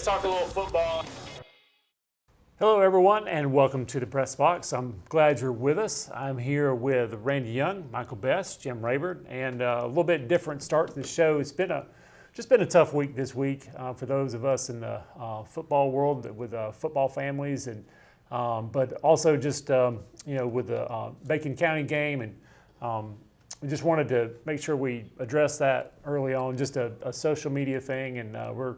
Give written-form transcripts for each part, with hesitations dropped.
let's talk a little football. Hello, everyone, and welcome to the Press Box. I'm glad you're with us. I'm here with Randy Young, Michael Best, Jim Rayburn, and a little bit different start to the show. It's been a tough week this week for those of us in the football world with football families, and but also just with the Bacon County game, and we just wanted to make sure we address that early on. Just a social media thing, and we're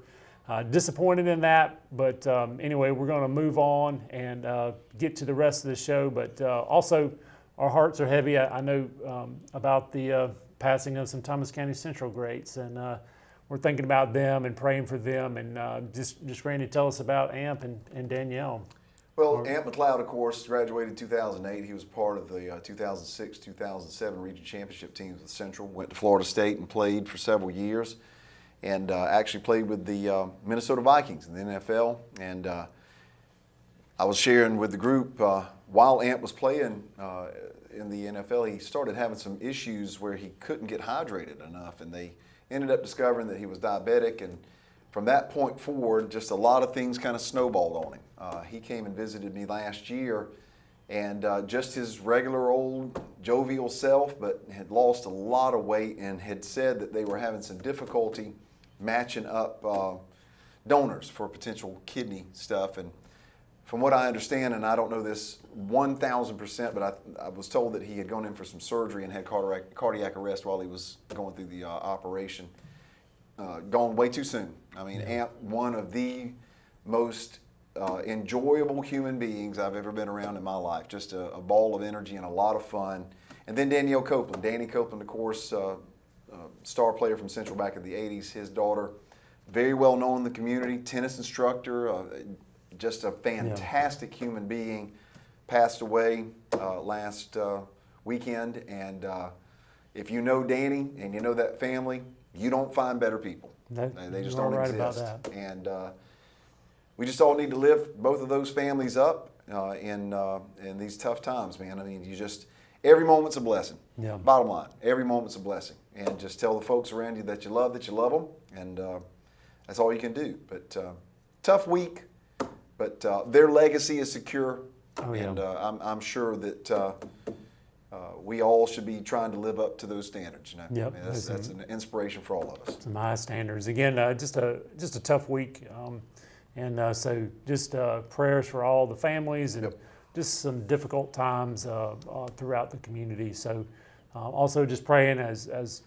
disappointed in that, but anyway, we're going to move on and get to the rest of the show. But also, our hearts are heavy. I know about the passing of some Thomas County Central greats, and we're thinking about them and praying for them. And just Randy, tell us about Amp and Danielle. Well, Amp McLeod, of course, graduated in 2008. He was part of the 2006-2007 region championship teams with Central. Went to Florida State and played for several years. And actually played with the Minnesota Vikings in the NFL. And I was sharing with the group, while Amp was playing in the NFL, he started having some issues where he couldn't get hydrated enough. And they ended up discovering that he was diabetic. And from that point forward, just a lot of things kind of snowballed on him. He came and visited me last year, and just his regular old jovial self, but had lost a lot of weight and had said that they were having some difficulty matching up donors for potential kidney stuff. And from what I understand, and I don't know this 1,000%, but I was told that he had gone in for some surgery and had cardiac arrest while he was going through the operation. Gone way too soon. I mean, Amp, one of the most enjoyable human beings I've ever been around in my life. Just a ball of energy and a lot of fun. And then Danielle Copeland. Danny Copeland, of course, star player from Central back in the 80s. His daughter, very well known in the community, tennis instructor, just a fantastic human being, passed away last weekend. And if you know Danny and you know that family, you don't find better people. They just don't exist. About that. And we just all need to lift both of those families up in these tough times, man. I mean, every moment's a blessing. Yeah. Bottom line, every moment's a blessing. And just tell the folks around you that you love them, and that's all you can do. But tough week, but their legacy is secure, and I'm sure that we all should be trying to live up to those standards. Yep. That's an inspiration for all of us. Some high standards. Again, just a tough week, and so just prayers for all the families and just some difficult times throughout the community. So. Also, just praying as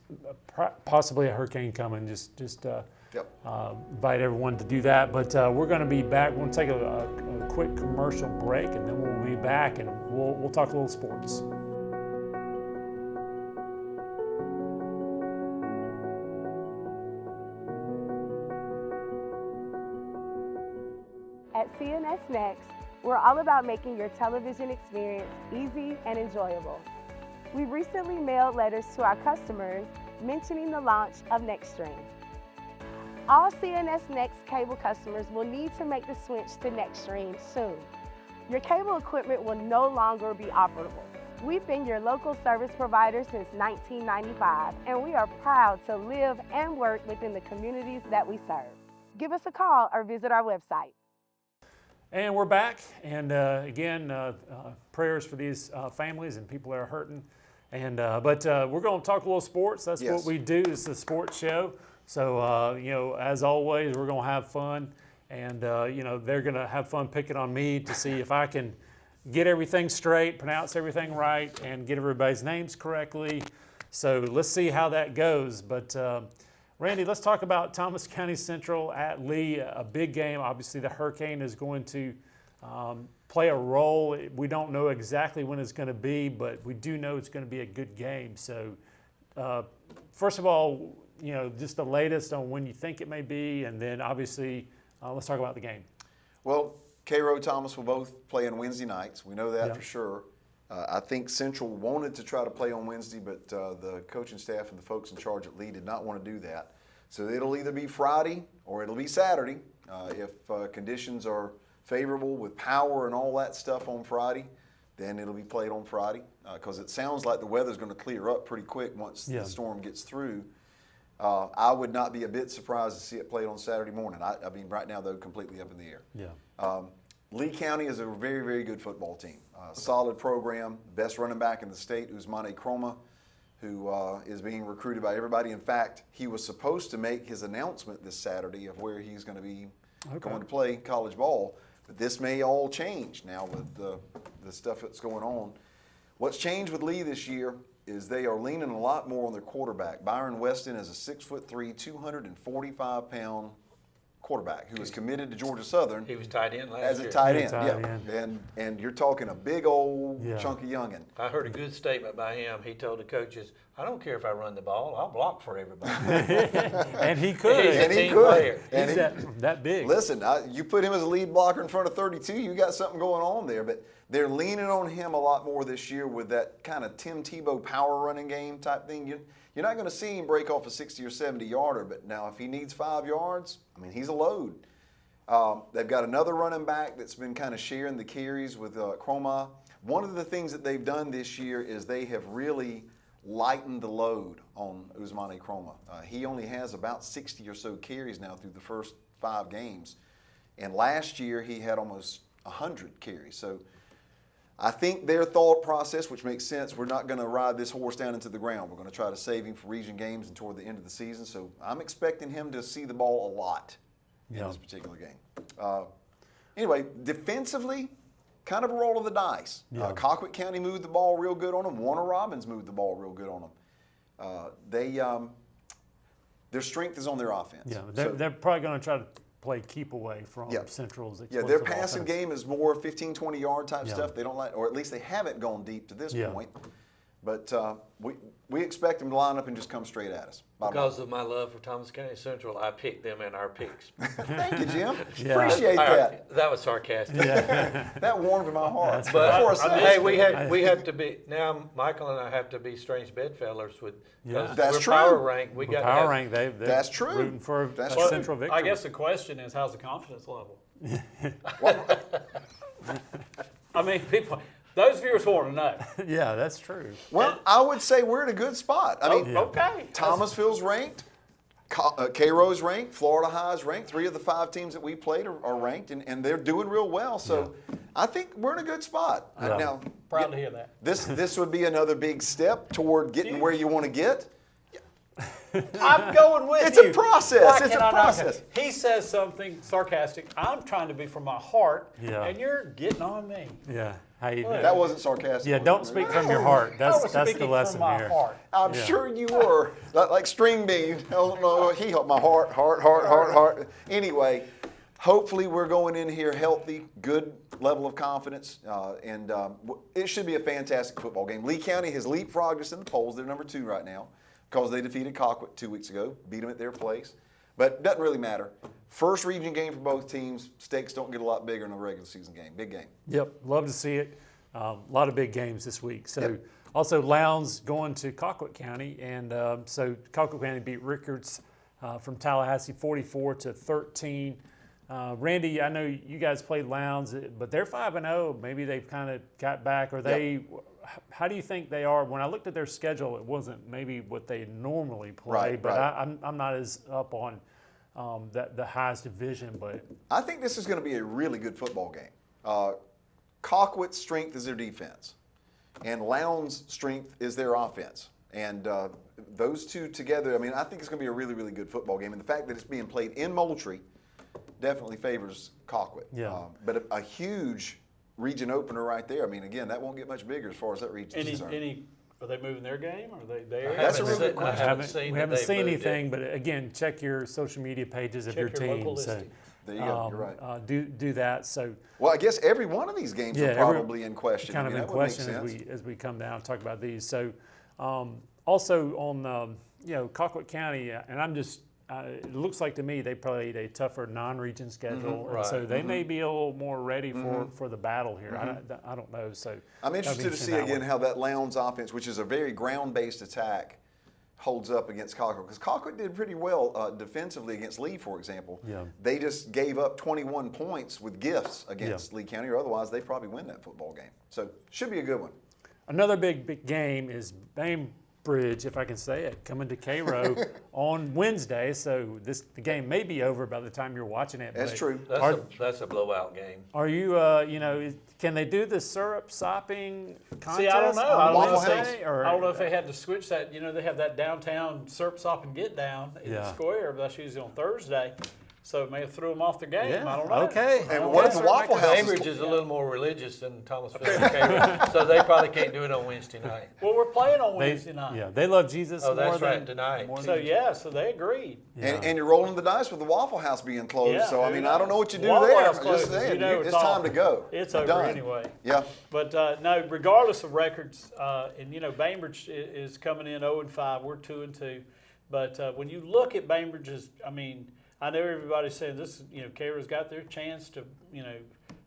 possibly a hurricane coming. Just invite everyone to do that. But we're going to be back. We're going to take a quick commercial break, and then we'll be back, and we'll talk a little sports. At CNS Next, we're all about making your television experience easy and enjoyable. We recently mailed letters to our customers mentioning the launch of NextStream. All CNS Next cable customers will need to make the switch to NextStream soon. Your cable equipment will no longer be operable. We've been your local service provider since 1995, and we are proud to live and work within the communities that we serve. Give us a call or visit our website. And we're back, and again, prayers for these families and people that are hurting. And but we're going to talk a little sports. That's what we do. It's a sports show. So as always, we're going to have fun, and they're going to have fun picking on me to see if I can get everything straight, pronounce everything right, and get everybody's names correctly. So let's see how that goes. But Randy, let's talk about Thomas County Central at Lee, a big game. Obviously, the hurricane is going to play a role. We don't know exactly when it's going to be, but we do know it's going to be a good game. So first of all, just the latest on when you think it may be, and then obviously let's talk about the game. Well, Cairo, Thomas will both play on Wednesday nights. We know that for sure. I think Central wanted to try to play on Wednesday, but the coaching staff and the folks in charge at Lee did not want to do that. So it'll either be Friday or it'll be Saturday. If conditions are favorable with power and all that stuff on Friday, then it'll be played on Friday, because it sounds like the weather's going to clear up pretty quick once the storm gets through. I would not be a bit surprised to see it played on Saturday morning. I mean, right now, though, completely up in the air. Yeah. Lee County is a very, very good football team. Solid program, best running back in the state, Usmane Kroma, who is being recruited by everybody. In fact, he was supposed to make his announcement this Saturday of where he's going to be going to play college ball. But this may all change now with the stuff that's going on. What's changed with Lee this year is they are leaning a lot more on their quarterback. Byron Weston is a 6'3", 245-pound quarterback who is committed to Georgia Southern. He was tight end last as year. a tight end, Tight yeah. end. And you're talking a big old chunky youngin. I heard a good statement by him. He told the coaches, "I don't care if I run the ball. I'll block for everybody." And he could. He's a And he team could. player. And He's he- that big. Listen, you put him as a lead blocker in front of 32, you got something going on there. But they're leaning on him a lot more this year with that kind of Tim Tebow power running game type thing. You're not going to see him break off a 60 or 70 yarder, but now if he needs 5 yards, I mean, he's a load. They've got another running back that's been kind of sharing the carries with Kroma. One of the things that they've done this year is they have really lightened the load on Usmane Kroma. He only has about 60 or so carries now through the first 5 games. And last year he had almost 100 carries. So I think their thought process, which makes sense, we're not going to ride this horse down into the ground. We're going to try to save him for region games and toward the end of the season. So I'm expecting him to see the ball a lot in this particular game. Anyway, defensively, kind of a roll of the dice. Colquitt County moved the ball real good on them. Warner Robins moved the ball real good on them. Their strength is on their offense. Yeah, So- they're probably going to try to play keep away from Central's Yeah, explosive their passing offense. game is more 15, 20-yard type Yeah. stuff. They don't like, or at least they haven't gone deep to this Yeah. point. But we expect them to line up and just come straight at us. Bottom line. Because of my love for Thomas County Central, I picked them in our picks. Thank you, Jim. Yeah. Appreciate All that. right, that was sarcastic. That warmed my heart. That's But For a second. hey, we have to be now. Michael and I have to be strange bedfellows with. Yeah. That's we're true. Power rank. We got Power rank, they're That's true. rooting for That's a true. Central victory. I guess the question is, how's the confidence level? I mean, people, those viewers want to know. Yeah, that's true. Well, I would say we're in a good spot. I mean, Okay. Thomasville's ranked, Cairo's ranked, Florida High's ranked. 3 of the 5 teams that we played are ranked, and they're doing real well. So I think we're in a good spot. Yeah. Now, Proud to hear that. this would be another big step toward getting where you want to get. I'm going with It's you. a process. Why It's can a I not? process. He says something sarcastic. I'm trying to be from my heart, Yeah. and you're getting on me. Yeah. How you Look. That wasn't sarcastic. Yeah, don't speak from your heart. I That's was the speaking lesson from my here. heart. I'm Yeah. sure you were. Like string bean. No, he helped my heart. Anyway, hopefully we're going in here healthy, good level of confidence, and it should be a fantastic football game. Lee County has leapfrogged us in the polls. They're number 2 right now because they defeated Colquitt 2 weeks ago, beat them at their place. But it doesn't really matter. First region game for both teams. Stakes don't get a lot bigger in a regular season game. Big game. Yep, love to see it. A lot of big games this week. So Yep. also Lowndes going to Colquitt County, and so Colquitt County beat Rickards from Tallahassee 44-13. Randy, I know you guys played Lowndes, but they're 5-0. Maybe they've kind of got back. Or they? How do you think they are? When I looked at their schedule, it wasn't maybe what they normally play. Right, but right. I'm not as up on the highest division. But I think this is going to be a really good football game. Colquitt's strength is their defense, and Lowndes' strength is their offense. And those two together, I mean, I think it's going to be a really, really good football game. And the fact that it's being played in Moultrie definitely favors Colquitt. Yeah. But a huge region opener right there. I mean, again, that won't get much bigger as far as that region is concerned. Are they moving their game? Or are they there? That's a really good I question. haven't seen we that haven't they've seen moved anything, it. but again, check your social media pages of your Check your local team. So, listing. There you go. You're right. do that. So Well, I guess every one of these games are probably in question. kind I of mean, in that would make question sense. as we come down and talk about these. So also on Colquitt County, and I'm just it looks like to me they played a tougher non-region schedule, and so they may be a little more ready for the battle here. I don't know. So I'm interested to see again how that Lowndes offense, which is a very ground-based attack, holds up against Colquitt. Because Colquitt did pretty well defensively against Lee, for example. Yeah. They just gave up 21 points with gifts against Lee County, or otherwise they probably win that football game. So should be a good one. Another big game is bridge, if I can say it, coming to Cairo on Wednesday. So the game may be over by the time you're watching it. That's true. That's a blowout game. Are you, can they do the syrup sopping contest? See, I don't know. on Waffle House? Wednesday, or- I don't know if they had to switch that. They have that downtown syrup sop and get down in the Yeah. square, but that's usually on Thursday. So it may have threw them off their game. Yeah, I don't know. okay. And what if the Waffle House Cambridge is a little more religious than Thomasville and Cambridge, so they probably can't do it on Wednesday night. Well, we're playing on They, Wednesday night. yeah, they love Jesus Oh, more that's than right, tonight. more So than- yeah, so they agreed. Yeah. And you're rolling the dice with the Waffle House being closed. Yeah, so, I who mean, I don't know what you do Waffle there. House I'm closes, just saying, you know it's it's time to off. go. It's You're over done. anyway. Yeah. But no, regardless of records, and Bainbridge is coming in 0-5. We're 2-2. But when you look at Bainbridge's, I know everybody's saying this. Cairo's got their chance to,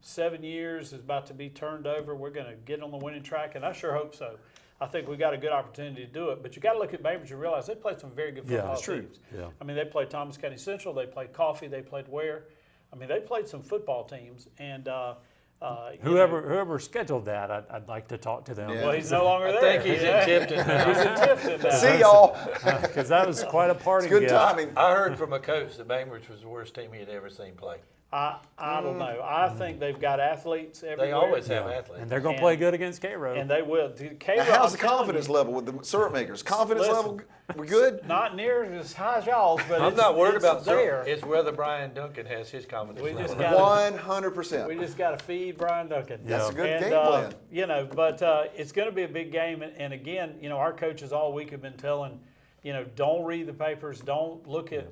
7 years is about to be turned over. We're going to get on the winning track, and I sure hope so. I think we got a good opportunity to do it. But you got to look at Bainbridge and realize they played some very good Yeah, football that's true. teams. Yeah. They played Thomas County Central. They played Coffee. They played Ware. They played some football teams, and Whoever scheduled that, I'd like to talk to them. Yeah. well, he's no longer I there. think he's in Tipton now. He's in Tipton now. See y'all. Because that was quite a party. Good gift. timing. I heard from a coach that Bainbridge was the worst team he had ever seen play. I don't know. I think they've got athletes everywhere. They always have Yeah. athletes. And they're going to And- play good against Cairo. And they will. Now, how's the confidence level with the syrup makers? Confidence Listen. level, we good? Not near as high as y'all's, but I'm it's, not worried it's about there. It's whether Brian Duncan has his confidence We level. just got 100%. we just got to feed Brian Duncan. That's a good And, game plan. But it's going to be a big game. And again, our coaches all week have been telling, don't read the papers, don't look at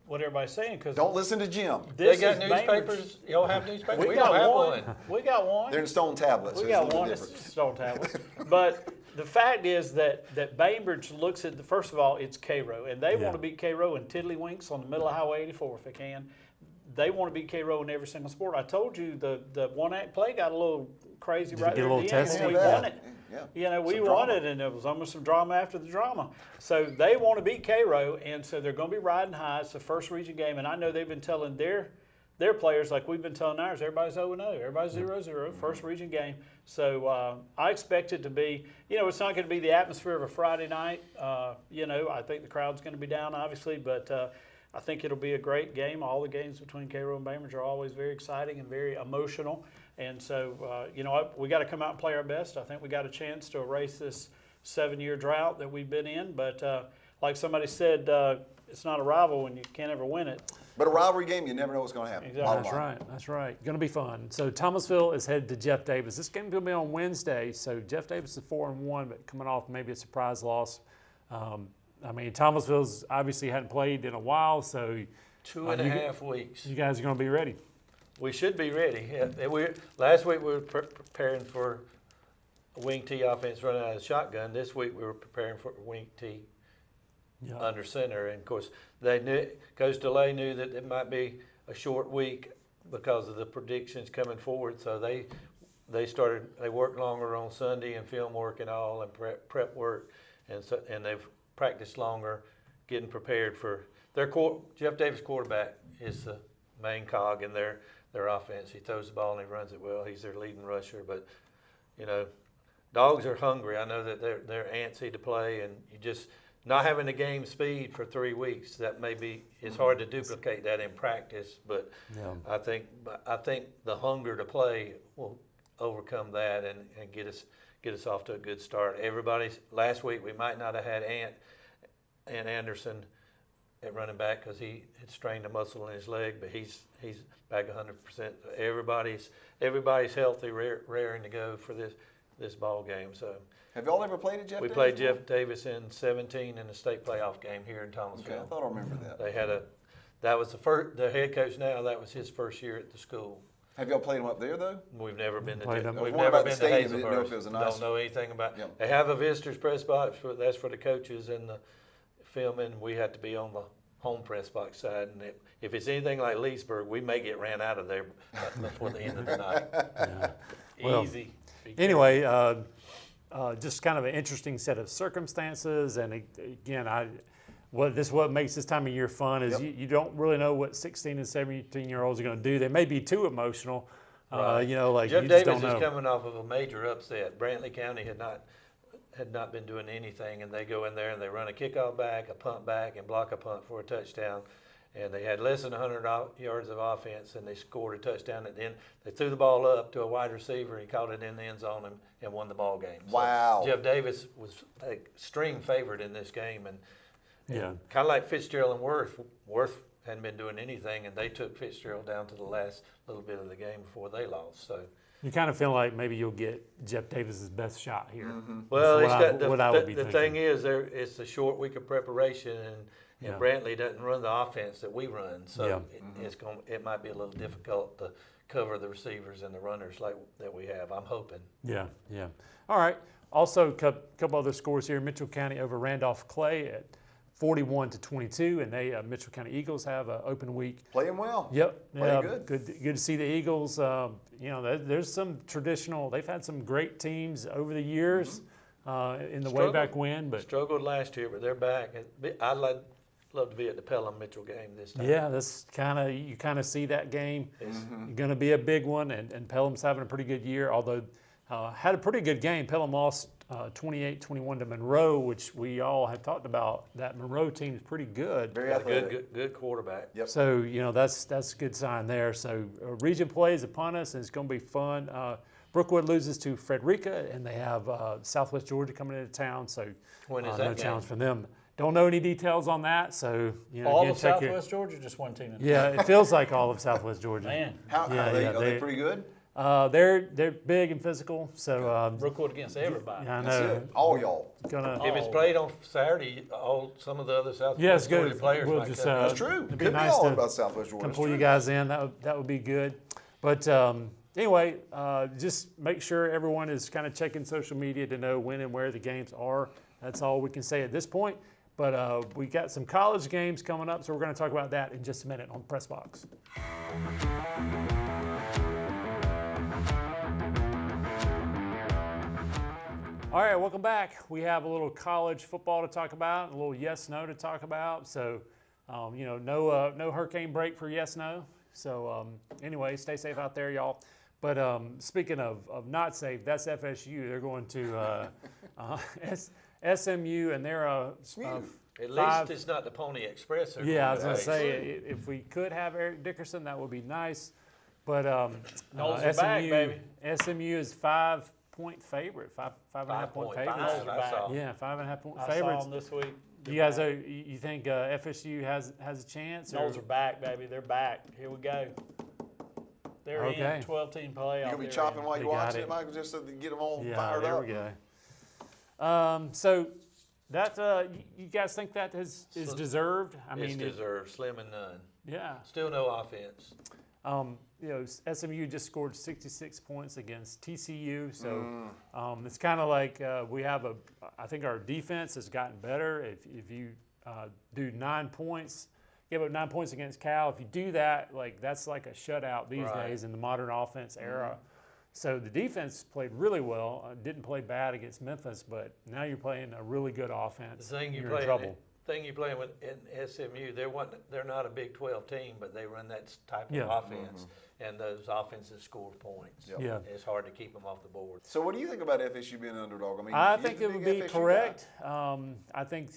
what everybody's saying, because Don't listen to Jim. They got newspapers. Y'all have newspapers? We don't got have one. We got one. They're in stone tablets. We There's a got little one. It's difference. stone tablet. But the fact is that Bainbridge looks at first of all, it's Cairo, and they want to beat Cairo in tiddlywinks on the middle of Highway 84 if they can. They want to beat Cairo in every single sport. I told you the one act play got a little crazy right get there a little at the end testy? when we Yeah. won it. Yeah. We Some won drama. it, and there was almost some drama after the drama. So they want to beat Cairo, and so they're going to be riding high. It's the first region game, and I know they've been telling their players, like we've been telling ours, everybody's 0-0, everybody's 0-0, first region game. So I expect it to be, it's not going to be the atmosphere of a Friday night. I think the crowd's going to be down, obviously, but I think it'll be a great game. All the games between Cairo and Bainbridge are always very exciting and very emotional. And so, we got to come out and play our best. I think we got a chance to erase this 7-year drought that we've been in. But like somebody said, it's not a rival when you can't ever win it. But a rivalry game, you never know what's going to happen. Exactly. Bottom That's line. right. That's right. Going to be fun. So Thomasville is headed to Jeff Davis. This game's going to be on Wednesday. So Jeff Davis is 4-1, but coming off maybe a surprise loss. Thomasville's obviously hadn't played in a while, so 2.5 weeks. you guys are going to be ready. We should be ready. Yeah, last week we were preparing for a wing T offense running out of the shotgun. This week we were preparing for a wing T under center. And, of course, Coach DeLay knew that it might be a short week because of the predictions coming forward. So they worked longer on Sunday and film work and all and prep work. And they've practiced longer getting prepared for their Jeff Davis quarterback is the main cog in their offense. He throws the ball and he runs it well. He's their leading rusher. But, dogs are hungry. I know that they're antsy to play, and you just not having the game speed for 3 weeks, that it's hard to duplicate that in practice. But I think the hunger to play will overcome that and get us off to a good start. Last week we might not have had Ant Anderson at running back because he had strained a muscle in his leg, but he's back 100%. Everybody's healthy, raring to go for this ball game. So Have y'all ever played at Jeff we Davis played before? Jeff Davis in 2017 in the state playoff game here in Thomasville. Okay, I thought I remembered that. They had that was the head coach now. That was his first year at the school. Have y'all played them up there, though? We've never been to Played them. We've More never about the been to stadium, didn't know if Hazelhurst. it was a nice- Don't know anything about. Yep. They have a visitors press box, but that's for the coaches and the filming. We have to be on the home press box side, and if it's anything like Leesburg, we may get ran out of there before the end of the night. Well, Easy. Anyway, just kind of an interesting set of circumstances, and again, this is what makes this time of year fun is Yep. you don't really know what 16 and 17-year-olds are going to do. They may be too emotional, Right. like Jeff you just Davis don't know. is coming off of a major upset. Brantley County had not had not been doing anything, and they go in there and they run a kickoff back, a punt back, and block a punt for a touchdown. And they had less than 100 yards of offense, and they scored a touchdown at the end. They threw the ball up to a wide receiver, and he caught it in the end zone and won the ball game. So Wow. Jeff Davis was a extreme favorite in this game, and Yeah. kind of like Fitzgerald and Worth. Worth hadn't been doing anything, and they took Fitzgerald down to the last little bit of the game before they lost. So, You kind of feel like maybe you'll get Jeff Davis's best shot here. well, That's it's got what I would be the thinking. thing is, it's a short week of preparation, and Yeah. Brantley doesn't run the offense that we run, so Yeah. it might be a little difficult to cover the receivers and the runners like that we have. I'm hoping. Yeah, yeah. All right. Also, a couple other scores here. Mitchell County over Randolph Clay at 41-22, and they Mitchell County Eagles have an open week. Playing well. Yep. Playing Yeah, good. Good to see the Eagles. There's some traditional. They've had some great teams over the years in the way Struggled. back when, but Struggled last year, but they're back. I'd love to be at the Pelham Mitchell game this time. yeah, that's you kind of see that game. Going to be a big one, and Pelham's having a pretty good year. Although had a pretty good game. Pelham lost 28-21 to Monroe, which we all have talked about. That Monroe team is pretty good. Very Got a athletic. good quarterback. Yep. So that's a good sign there. So region play is upon us, and it's going to be fun. Brookwood loses to Frederica, and they have Southwest Georgia coming into town. So When is no that game? challenge for them. Don't know any details on that. So All again, of check Southwest Georgia, just one team. Yeah, it feels like all of Southwest Georgia. Man, How Yeah, are they, yeah, are they they- pretty good? They're big and physical. So Brookwood against everybody. I That's know. it. All y'all. Gonna If it's played on Saturday, some of the other Southwest Yeah, it's Georgia good. players We'll might just, come. That's true. It'd Could be be nice all to about Southwest Georgia. come That's pull you true. guys in. That would be good. But anyway, just make sure everyone is kind of checking social media to know when and where the games are. That's all we can say at this point. But we got some college games coming up, so we're going to talk about that in just a minute on Press Box. All right, welcome back. We have a little college football to talk about, a little yes/no to talk about. So, no hurricane break for yes/no. So, anyway, stay safe out there, y'all. But speaking of not safe, that's FSU. They're going to SMU, and they're At five- least it's not the Pony Express. they're yeah, I going was to gonna face. say if we could have Eric Dickerson, that would be nice. But Noles are back, baby. SMU is 5-point favorite, five and a half point 5.5, favorites. I saw. Yeah, 5.5 point I favorites. saw them this week. You guys, you think FSU has a chance? or- Knowles are back, baby. They're back. Here we go. They're Okay. in 12-team playoff. You gonna be They're chopping in. while They you're got watching it. it, Michael, just so to get them all Yeah, fired there up. we go. So that you guys think that is deserved? I It's mean, deserved, slim and none. yeah. Still no offense. SMU just scored 66 points against TCU, so it's kind of like we have I think our defense has gotten better. If you do 9 points, give up 9 points against Cal, if you do that, that's like a shutout these Right. days in the modern offense era. So the defense played really well. Didn't play bad against Memphis, but now you're playing a really good offense. The thing you you're play in trouble. playing with in SMU, they're not a Big 12 team, but they run that type of Yeah. offense, and those offenses score points. Yep. Yeah. It's hard to keep them off the board. So what do you think about FSU being an underdog? I mean, I you're think the it would big be FSU guy. correct. I think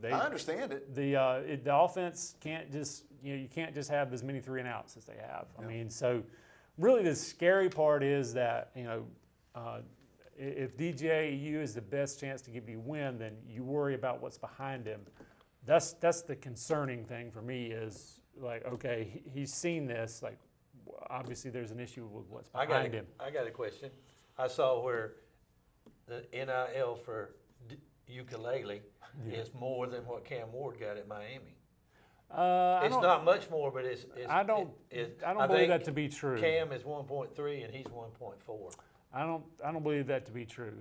they. I understand it. The offense can't just you can't just have as many 3 and outs as they have. I mean, so really the scary part is that if DJU is the best chance to give you a win, then you worry about what's behind him. That's the concerning thing for me is like, okay, he's seen this. Like, obviously there's an issue with what's behind him. I got a question. I saw where the NIL for ukulele is more than what Cam Ward got at Miami. It's not much more, but it's. I don't believe think that to be true. Cam is 1.3 and he's 1.4. I don't believe that to be true.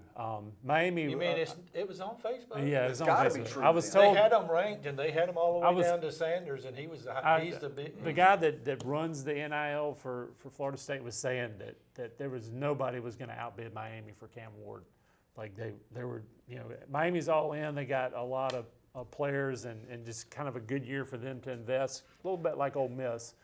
Miami. You mean it was on Facebook? Yeah, It's on gotta be Facebook. true I was then. told They had them ranked and they had them all the way was- down to Sanders, and he's the big. the guy that runs the NIL for Florida State was saying that there was nobody was going to outbid Miami for Cam Ward. Like they were, Miami's all in. They got a lot of players and just kind of a good year for them to invest. A little bit like Ole Miss.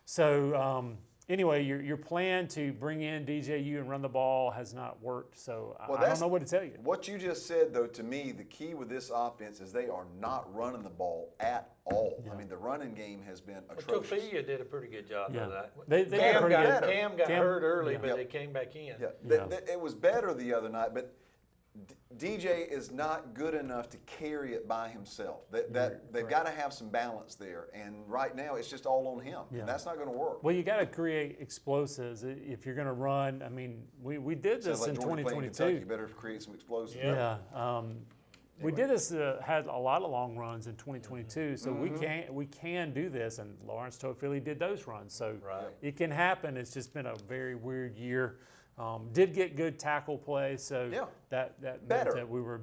So anyway, your plan to bring in DJU and run the ball has not worked. So Well, I don't know what to tell you. What you just said, though, to me, the key with this offense is they are not running the ball at all. I mean, the running game has been atrocious. Sophia did a pretty good job Yeah. of that. They got pretty good. Cam got Cam- hurt early, yeah. but they came back in. Yeah, it was better the other night, but DJ is not good enough to carry it by himself. They've got to have some balance there, and right now it's just all on him, Yeah. and that's not going to work. Well, you got to create explosives if you're going to run. I mean, we did this Sounds like in Georgia playing 2022. Kentucky. You better create some explosives. Yeah. Yeah. We did this, had a lot of long runs in 2022, so we can do this, and Lawrence Toafili did those runs, so Right. it can happen. It's just been a very weird year. Did get good tackle play, so Yeah. that meant Better. that we were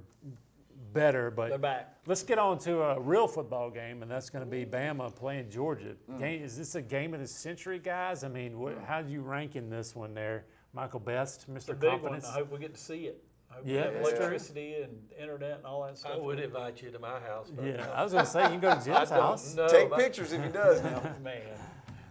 better. They're But back. let's get on to a real football game, and that's going to be Bama playing Georgia. Is this a game of the century, guys? I mean, how do you rank in this one there? Michael Best, It's a Mr. big one. Confidence? I hope we get to see it. I hope Yeah, we have that's true. electricity and internet and all that stuff. I would invite you to my house. But Yeah, I was going to say, you can go to I Jim's don't house. know. Take but pictures if he does now. Man,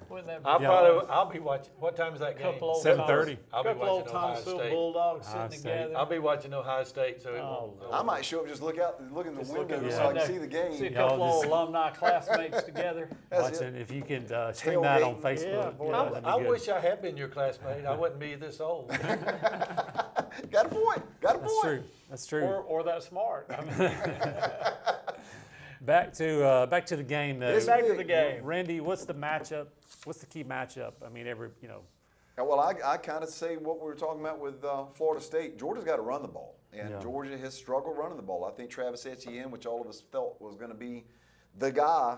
wouldn't that I'll be Yeah. I'll be watching. What time is that game? couple old 7:30. I'll be couple old watching Ohio Thomasville State. Bulldogs Ohio sitting State. together. I'll be watching Ohio State, so it Oh, won't. I might show up, just look in the Just window looking so I at can see the game. See a Y'all couple just- of alumni classmates together. That's Watching, if you can stream that on Tailgating. Facebook. Yeah, boy. that'd be I good. wish I had been your classmate. I wouldn't be this old. Got a point. Got a That's point. true. That's true. Or that smart. I mean, Back to the game though. It's back to big. the game. Randy, what's the matchup? What's the key matchup? I mean, Yeah, well, I kind of say what we were talking about with Florida State. Georgia's got to run the ball, and Yeah. Georgia has struggled running the ball. I think Travis Etienne, which all of us felt was going to be the guy.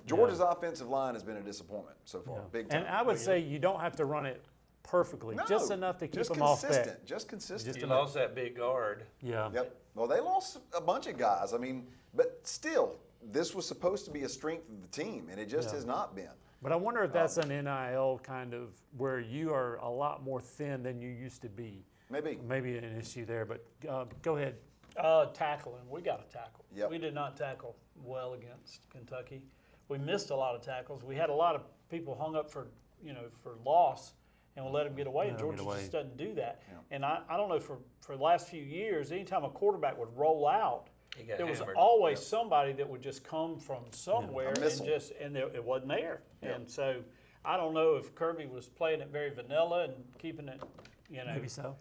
Georgia's offensive line has been a disappointment so far, big time. and I would say you don't have to run it perfectly, No, just enough to keep just them off consistent, back. just consistent. You lost that big guard. Yeah. Yep. Well, they lost a bunch of guys. I mean, but still, this was supposed to be a strength of the team, and it just Yeah. has not been. But I wonder if that's an NIL kind of where you are a lot more thin than you used to be. Maybe. Maybe an issue there, but go ahead. tackling. We got to tackle. Yep. We did not tackle well against Kentucky. We missed a lot of tackles. We had a lot of people hung up for loss, and we let them get away. And Let 'em get Georgia away. just doesn't do that. Yeah. And I don't know, for the last few years, anytime a quarterback would roll out, He got there was hammered. always somebody that would just come from somewhere A missile. it wasn't there. Yeah. And so I don't know if Kirby was playing it very vanilla and keeping it, Maybe so.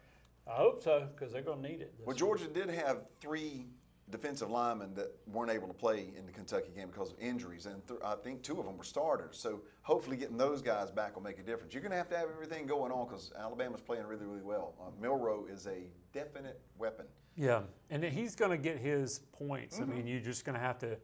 I hope so, because they're going to need it. this Well, week. Georgia did have 3 defensive linemen that weren't able to play in the Kentucky game because of injuries, and I think 2 of them were starters. So hopefully getting those guys back will make a difference. You're going to have everything going on because Alabama's playing really, really well. Milroe is a definite weapon. Yeah, and he's going to get his points. I mean, you're just going to have to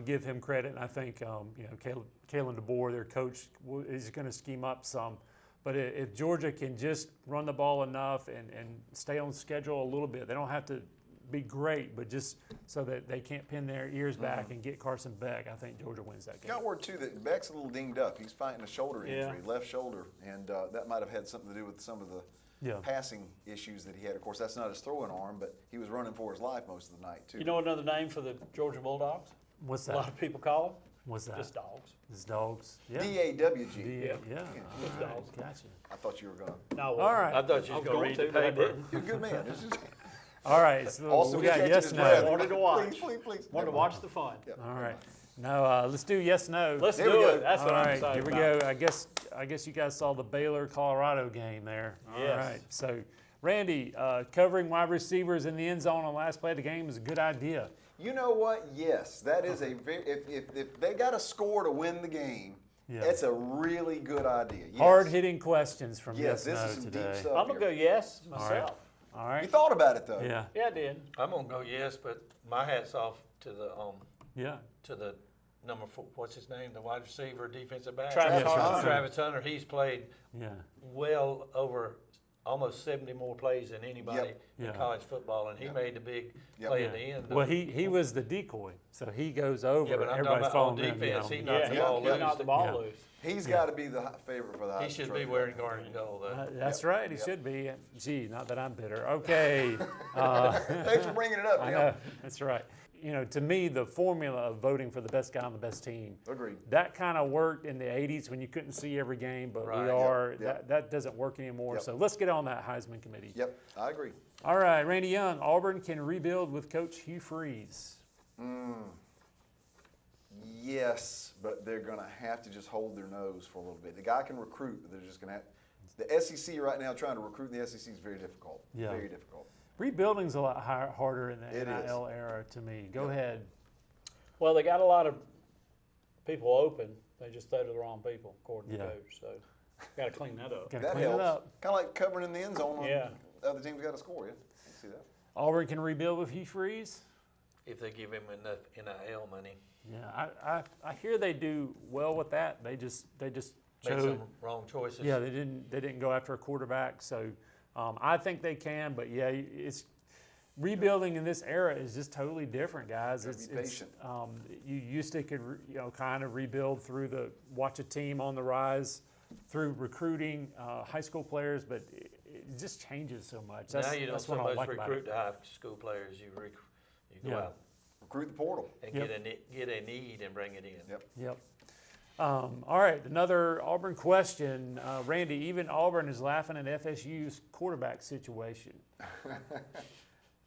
give him credit. And I think Kalen DeBoer, their coach, is going to scheme up some. But if Georgia can just run the ball enough and stay on schedule a little bit, they don't have to be great, but just so that they can't pin their ears back and get Carson Beck, I think Georgia wins that game. Got word too that Beck's a little dinged up. He's fighting a shoulder Yeah. injury, left shoulder, and that might have had something to do with some of the Yeah. passing issues that he had. Of course, that's not his throwing arm, but he was running for his life most of the night too. You know another name for the Georgia Bulldogs? What's A lot that? of people call them What's that? just dogs. It's dogs. Yeah. DAWG. Yeah. Just All right, dogs. Gotcha. I thought you were going to. No, All right. I thought you I was was going to read the but I paper. didn't. You're a good man. This is All right. So also we got catching yes, his no. breath. Wanted to watch. Please. Wanted to watch the fun. All right. Now let's do yes, no. Let's There we do go. it. That's All what I'm right, excited here we about. go. I guess you guys saw the Baylor-Colorado game there. All Yes. right. So, Randy, covering wide receivers in the end zone on the last play of the game is a good idea. You know what? Yes, that is a very. If they got a score to win the game, Yeah. it's a really good idea. Yes. Hard-hitting questions from Yes, yes, this no is some today. deep stuff. I'm going to go yes right. myself. All You right. thought about it though. Yeah. Yeah, I did. I'm gonna go yes, but my hat's off to Yeah. the number 4. What's his name? The wide receiver, defensive back. Travis Hunter. Travis Hunter. He's played Yeah. well over almost 70 more plays than anybody Yep. Yeah. in college football, and he made the big Yep. play Yeah. at the end. Well, he was the decoy, so he goes over. Yeah, but I'm talking everybody's about on following him, defense. you He know. knocked the Yeah, ball yeah. loose. Knocked the ball Yeah. loose. He's got to be the favorite for the Heisman He should be Trophy. wearing garnet and gold, though. That's Yep. right. He Yep. should be. Gee, not that I'm bitter. Okay. Thanks for bringing it up. I Neil. know. That's right. to me, the formula of voting for the best guy on the best team, Agreed. that kind of worked in the 80s when you couldn't see every game, but Right. we are, Yep. that doesn't work anymore. Yep. So let's get on that Heisman committee. Yep, I agree. All right, Randy Young, Auburn can rebuild with Coach Hugh Freeze. Yes, but they're going to have to just hold their nose for a little bit. The guy can recruit, but they're just going to have. The SEC right now, trying to recruit in the SEC is very difficult. Yeah. Very difficult. Rebuilding's a lot harder in the It is. NIL era to me. Go ahead. Well, they got a lot of people open. They just throw to the wrong people, according Yeah. to Coach. So, got to clean that up. Gotta That clean helps. it up. Kind of like covering in the end zone. Yeah. The other team's got to score. Yeah, I see that. Auburn can rebuild with Hugh Freeze. If they give him enough NIL money, Yeah, I hear they do well with that. They just make chose. some wrong choices. Yeah, they didn't go after a quarterback. So I think they can, but yeah, it's rebuilding in this era is just totally different, guys. Gotta be patient. You used to could kind of rebuild through watch a team on the rise through recruiting high school players, but it just changes so much. Now you don't that's so what I much like about recruit it. the high school players. You go Yeah. out Recruit the portal. and Yep. get a need and bring it in. Yep. Yep. All right, another Auburn question. Randy, even Auburn is laughing at FSU's quarterback situation.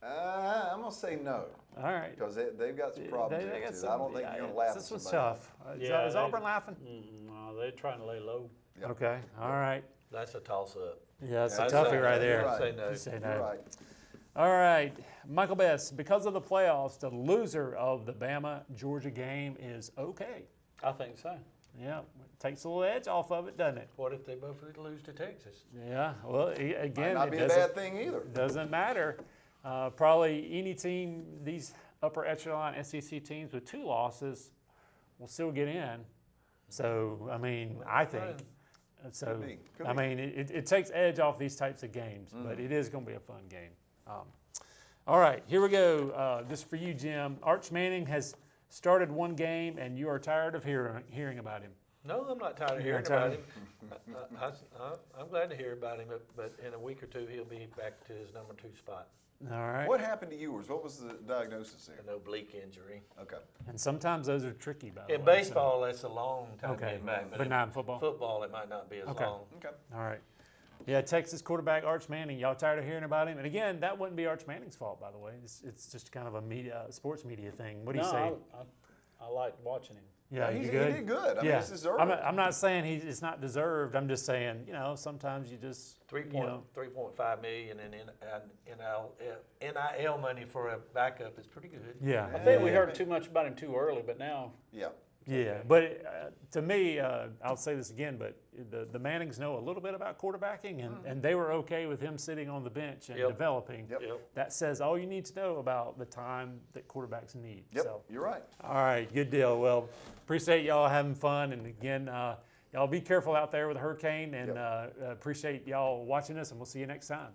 I'm going to say no All right. because they've got some problems They there, got too. some- I don't think yeah, you're going to laugh This at was somebody. tough. Yeah, Is they- Auburn laughing? No, they're trying to lay low. Yep. Okay, all right. That's a toss up. Yeah, it's Yeah, a I'd toughie say- right you're there. right. Say no. You say You're no. right. All right, Michael Best, because of the playoffs, the loser of the Bama-Georgia game is okay. I think so. Yeah, it takes a little edge off of it, doesn't it? What if they both lose to Texas? Yeah, well, Might again, not it be a doesn't, bad thing either. doesn't matter. Probably any team, these upper echelon SEC teams with 2 losses will still get in. So, I mean, I think. So, Could be. Could I be. mean, it takes edge off these types of games, but it is going to be a fun game. All right, here we go. Just for you, Jim. Arch Manning has started one game, and you are tired of hearing about him. No, I'm not tired of You're hearing tired about him. I'm glad to hear about him, but in a week or two he'll be back to his number 2 spot. All right. What happened to yours? What was the diagnosis there? An oblique injury. Okay. And sometimes those are tricky, by the In way. baseball, that's a long time Okay, getting back, but in not in football? Football, it might not be as Okay. long. Okay. All right. Yeah, Texas quarterback Arch Manning. Y'all tired of hearing about him? And again, that wouldn't be Arch Manning's fault, by the way. It's just kind of a sports media thing. What do you say? I liked watching him. Yeah, he you did good? good. I mean, it's deserved. I'm not saying it's not deserved. I'm just saying, sometimes you just 3.5 million in NIL money for a backup is pretty good. yeah. I think we heard too much about him too early, but now Yeah. Yeah, but to me, I'll say this again, but the Mannings know a little bit about quarterbacking, and they were okay with him sitting on the bench and Yep. developing. Yep. That says all you need to know about the time that quarterbacks need. Yep. So, You're right. all right, good deal. Well, appreciate y'all having fun, and again, y'all be careful out there with the hurricane, and appreciate y'all watching us, and we'll see you next time.